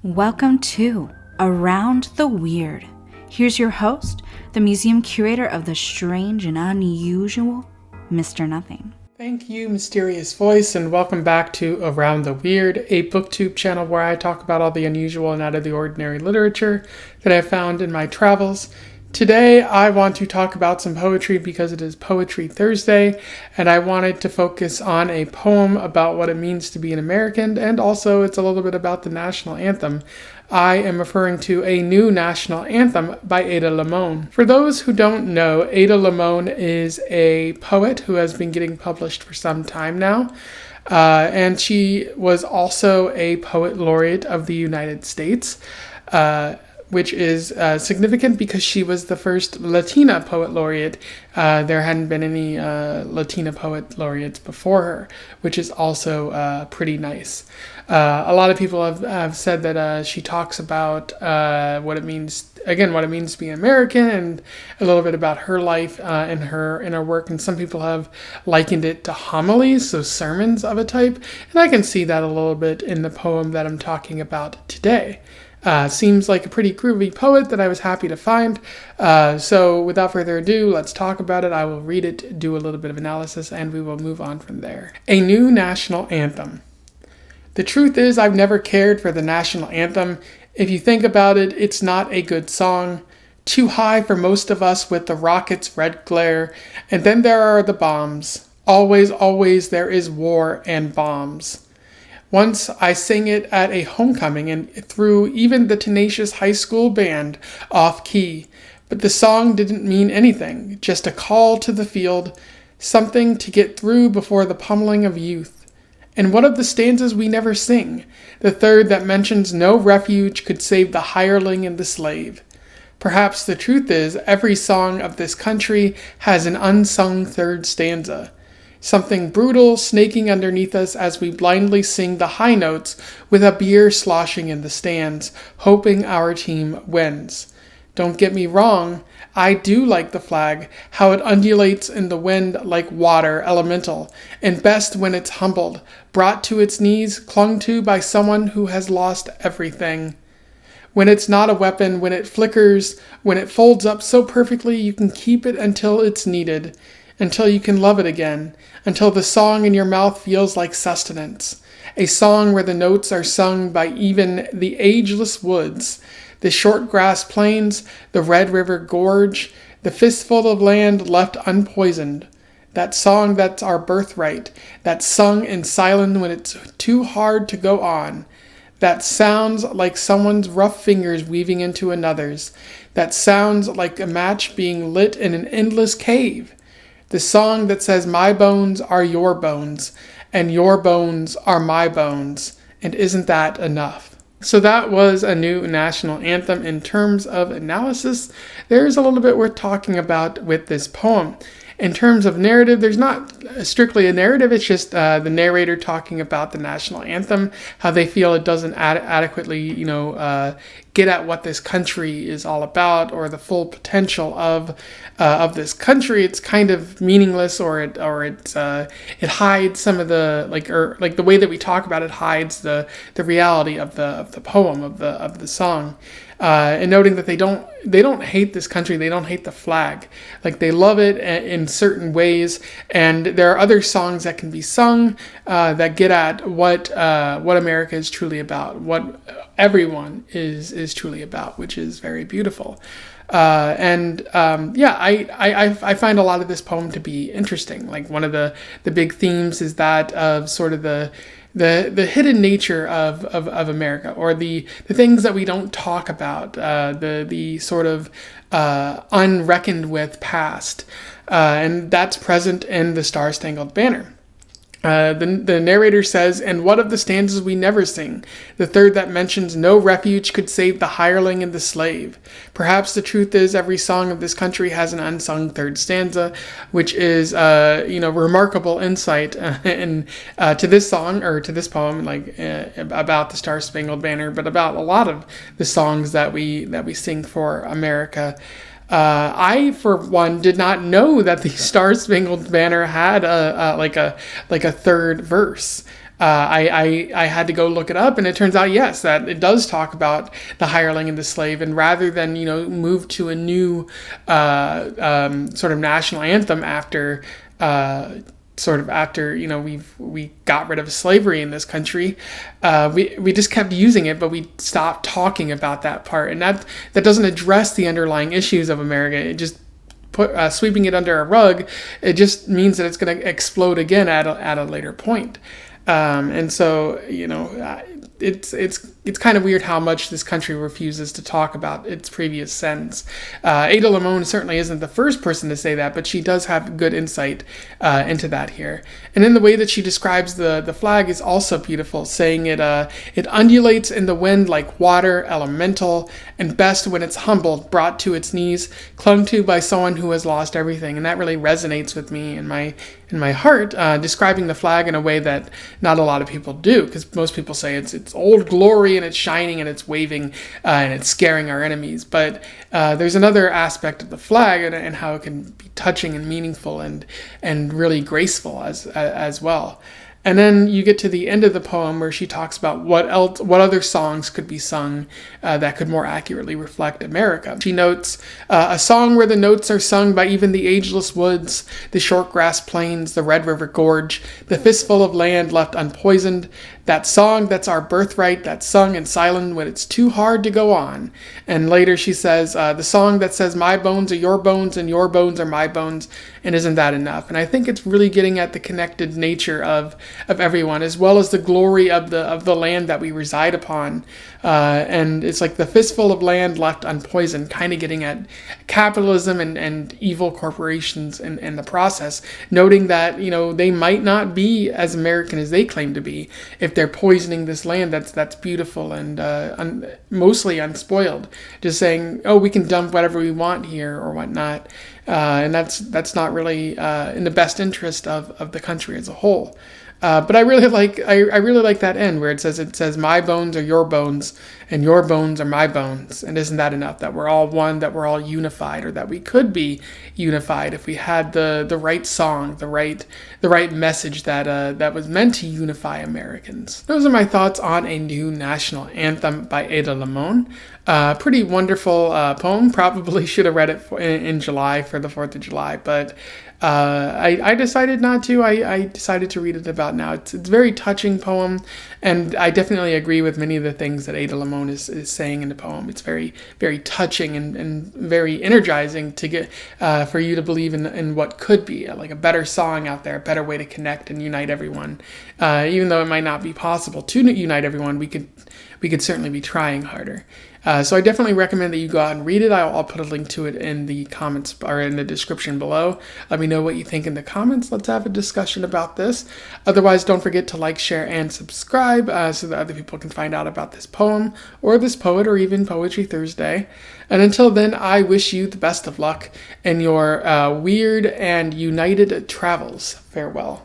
Welcome to Around the Weird. Here's your host, the museum curator of the strange and unusual, Mr. Nothing. Thank you, mysterious voice, and welcome back to Around the Weird, a booktube channel where I talk about all the unusual and out of the ordinary literature that I've found in my travels. Today, I want to talk about some poetry because it is Poetry Thursday, and I wanted to focus on a poem about what it means to be an American, and also it's a little bit about the national anthem. I am referring to a new national anthem by Ada Limón. For those who don't know, Ada Limón is a poet who has been getting published for some time now, and she was also a poet laureate of the United States. Which is significant because she was the first Latina poet laureate. There hadn't been any Latina poet laureates before her, which is also pretty nice. A lot of people have said that she talks about what it means to be American, and a little bit about her life in her work. And some people have likened it to homilies, so sermons of a type. And I can see that a little bit in the poem that I'm talking about today. Seems like a pretty groovy poet that I was happy to find. So without further ado, let's talk about it. I will read it, do a little bit of analysis, and we will move on from there. A new national anthem. The truth is, I've never cared for the national anthem. If you think about it, it's not a good song. Too high for most of us with the rocket's red glare. And then there are the bombs. Always, always there is war and bombs. Once I sang it at a homecoming and threw even the tenacious high school band off key. But the song didn't mean anything, just a call to the field, something to get through before the pummeling of youth. And what of the stanzas we never sing? The third that mentions no refuge could save the hireling and the slave. Perhaps the truth is, every song of this country has an unsung third stanza. Something brutal snaking underneath us as we blindly sing the high notes with a beer sloshing in the stands, hoping our team wins. Don't get me wrong, I do like the flag, how it undulates in the wind like water elemental, and best when it's humbled, brought to its knees, clung to by someone who has lost everything. When it's not a weapon, when it flickers, when it folds up so perfectly you can keep it until it's needed, until you can love it again, until the song in your mouth feels like sustenance. A song where the notes are sung by even the ageless woods, the short grass plains, the Red River Gorge, the fistful of land left unpoisoned. That song that's our birthright, that's sung in silence when it's too hard to go on. That sounds like someone's rough fingers weaving into another's. That sounds like a match being lit in an endless cave. The song that says my bones are your bones, and your bones are my bones, and isn't that enough? So that was a new national anthem. In terms of analysis, there's a little bit worth talking about with this poem. In terms of narrative, there's not strictly a narrative, it's just the narrator talking about the national anthem, how they feel it doesn't adequately, get at what this country is all about or the full potential of this country. It's kind of meaningless, or it hides some of the like the way that we talk about it hides the reality of the poem of the song. And noting that they don't hate this country, they don't hate the flag, like they love it in certain ways, and there are other songs that can be sung that get at what America is truly about, what everyone is truly about, which is very beautiful. I find a lot of this poem to be interesting. Like one of the big themes is that of sort of the hidden nature of America, or the things that we don't talk about, the sort of unreckoned with past, and that's present in the Star-Spangled Banner. The narrator says, and what of the stanzas we never sing? The third that mentions no refuge could save the hireling and the slave. Perhaps the truth is every song of this country has an unsung third stanza, which is, remarkable insight to this song, or to this poem, about the Star-Spangled Banner, but about a lot of the songs that we sing for America. I, for one, did not know that the Star-Spangled Banner had a third verse. I had to go look it up, and it turns out, yes, that it does talk about the hireling and the slave. And rather than, move to a new sort of national anthem after we got rid of slavery in this country, we just kept using it, but we stopped talking about that part, and that doesn't address the underlying issues of America. It just sweeping it under a rug. It just means that it's going to explode again at a later point. And so, it's kind of weird how much this country refuses to talk about its previous sentence. Ada Limón certainly isn't the first person to say that, but she does have good insight into that here. And then the way that she describes the flag is also beautiful, saying it undulates in the wind like water, elemental, and best when it's humbled, brought to its knees, clung to by someone who has lost everything. And that really resonates with me in my heart, describing the flag in a way that not a lot of people do, because most people say it's old glory and it's shining and it's waving and it's scaring our enemies. But there's another aspect of the flag and how it can be touching and meaningful and really graceful as well. And then you get to the end of the poem where she talks about what other songs could be sung that could more accurately reflect America. She notes, a song where the notes are sung by even the ageless woods, the short grass plains, the Red River Gorge, the fistful of land left unpoisoned, that song that's our birthright, that's sung in silence when it's too hard to go on. And later she says, the song that says my bones are your bones and your bones are my bones, and isn't that enough? And I think it's really getting at the connected nature of everyone, as well as the glory of the land that we reside upon. And it's like the fistful of land left unpoisoned, kind of getting at capitalism and evil corporations in the process, noting that, they might not be as American as they claim to be if they're poisoning this land that's beautiful and mostly unspoiled, just saying, oh, we can dump whatever we want here or whatnot. And that's not really in the best interest of the country as a whole. But I really like that end where it says my bones are your bones and your bones are my bones, and isn't that enough? That we're all one, that we're all unified, or that we could be unified if we had the right song, the right message that was meant to unify Americans. Those are my thoughts on a new national anthem by Ada Limón. Pretty wonderful poem. Probably should have read it in July for the 4th of July, but I decided not to. I decided to read it about now. It's a very touching poem, and I definitely agree with many of the things that Ada Limón is saying in the poem. It's very, very touching and very energizing to get for you to believe in what could be like a better song out there, a better way to connect and unite everyone. Even though it might not be possible to unite everyone, we could certainly be trying harder. So I definitely recommend that you go out and read it. I'll put a link to it in the comments or in the description below. Let me know what you think in the comments. Let's have a discussion about this. Otherwise, don't forget to like, share, and subscribe so that other people can find out about this poem or this poet or even Poetry Thursday. And until then, I wish you the best of luck in your weird and united travels. Farewell.